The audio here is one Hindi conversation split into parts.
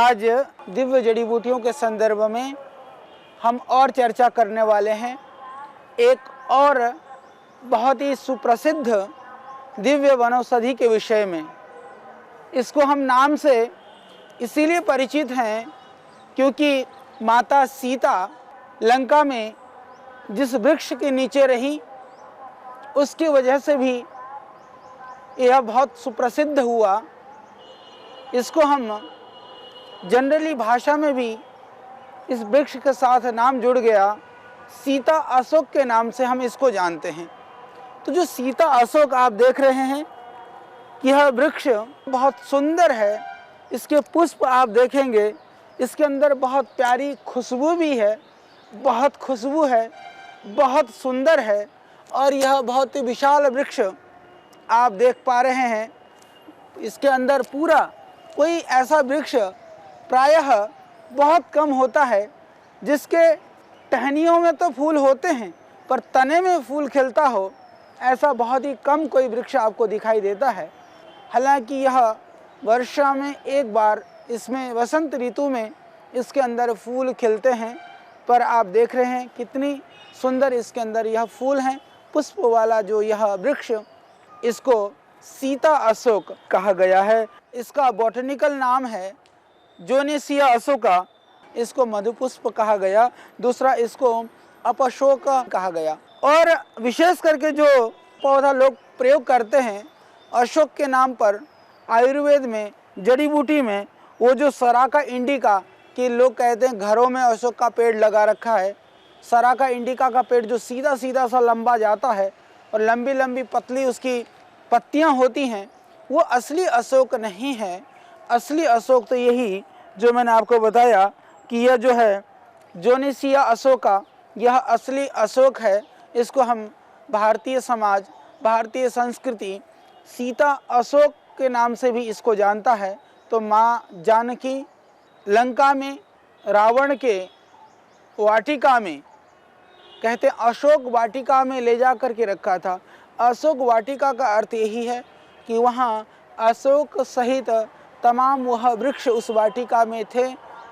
आज दिव्य जड़ी बूटियों के संदर्भ में हम और चर्चा करने वाले हैं। एक और बहुत ही सुप्रसिद्ध दिव्य वनौषधि के विषय में। इसको हम नाम से इसीलिए परिचित हैं क्योंकि माता सीता लंका में जिस वृक्ष के नीचे रही उसकी वजह से भी यह बहुत सुप्रसिद्ध हुआ। इसको हम जनरली भाषा में भी इस वृक्ष के साथ नाम जुड़ गया, सीता अशोक के नाम से हम इसको जानते हैं। तो जो सीता अशोक आप देख रहे हैं कि यह वृक्ष बहुत सुंदर है। इसके पुष्प आप देखेंगे, इसके अंदर बहुत प्यारी खुशबू भी है, बहुत खुशबू है, बहुत सुंदर है। और यह बहुत ही विशाल वृक्ष आप देख पा रहे हैं। इसके अंदर पूरा कोई ऐसा वृक्ष प्रायः बहुत कम होता है जिसके टहनियों में तो फूल होते हैं पर तने में फूल खिलता हो, ऐसा बहुत ही कम कोई वृक्ष आपको दिखाई देता है। हालांकि यह वर्षा में एक बार, इसमें वसंत ऋतु में इसके अंदर फूल खिलते हैं, पर आप देख रहे हैं कितनी सुंदर इसके अंदर यह फूल हैं। पुष्प वाला जो यह वृक्ष, इसको सीता अशोक कहा गया है। इसका बॉटनिकल नाम है जोनेसिया अशोका। इसको मधुपुष्प कहा गया, दूसरा इसको अपशोक कहा गया। और विशेष करके जो पौधा लोग प्रयोग करते हैं अशोक के नाम पर आयुर्वेद में, जड़ी बूटी में, वो जो सराका इंडिका कि लोग कहते हैं घरों में अशोक का पेड़ लगा रखा है। सराका इंडिका का पेड़ जो सीधा सीधा सा लंबा जाता है और लंबी लंबी पतली उसकी पत्तियां होती हैं, वो असली अशोक नहीं है। असली अशोक तो यही जो मैंने आपको बताया कि यह जो है जोनेसिया अशोका, यह असली अशोक है। इसको हम भारतीय समाज, भारतीय संस्कृति सीता अशोक के नाम से भी इसको जानता है। तो माँ जानकी लंका में रावण के वाटिका में, कहते अशोक वाटिका में ले जा कर के रखा था। अशोक वाटिका का अर्थ यही है कि वहाँ अशोक सहित तमाम वह वृक्ष उस वाटिका में थे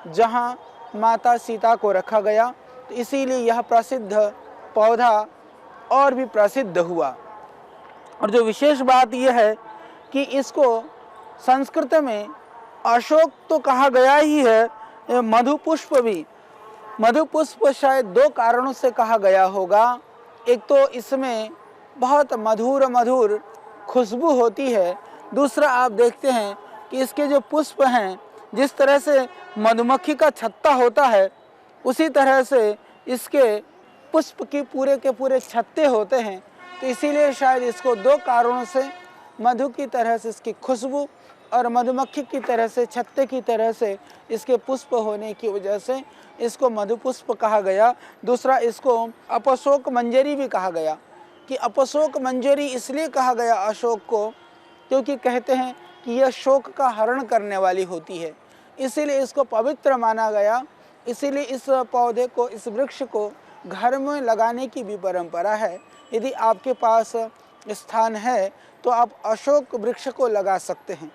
जहाँ माता सीता को रखा गया। तो इसीलिए यह प्रसिद्ध पौधा और भी प्रसिद्ध हुआ। और जो विशेष बात यह है कि इसको संस्कृत में अशोक तो कहा गया ही है, मधुपुष्प भी। मधुपुष्प शायद दो कारणों से कहा गया होगा। एक तो इसमें बहुत मधुर मधुर खुशबू होती है, दूसरा आप देखते हैं कि इसके जो पुष्प हैं, जिस तरह से मधुमक्खी का छत्ता होता है उसी तरह से इसके पुष्प की पूरे के पूरे छत्ते होते हैं। तो इसीलिए शायद इसको दो कारणों से, मधु की तरह से इसकी खुशबू और मधुमक्खी की तरह से, छत्ते की तरह से इसके पुष्प होने की वजह से इसको मधुपुष्प कहा गया। दूसरा इसको अपशोक मंजरी भी कहा गया कि अपशोक मंजरी इसलिए कहा गया अशोक को क्योंकि कहते हैं कि यह शोक का हरण करने वाली होती है, इसीलिए इसको पवित्र माना गया। इसीलिए इस पौधे को, इस वृक्ष को घर में लगाने की भी परंपरा है। यदि आपके पास स्थान है तो आप अशोक वृक्ष को लगा सकते हैं।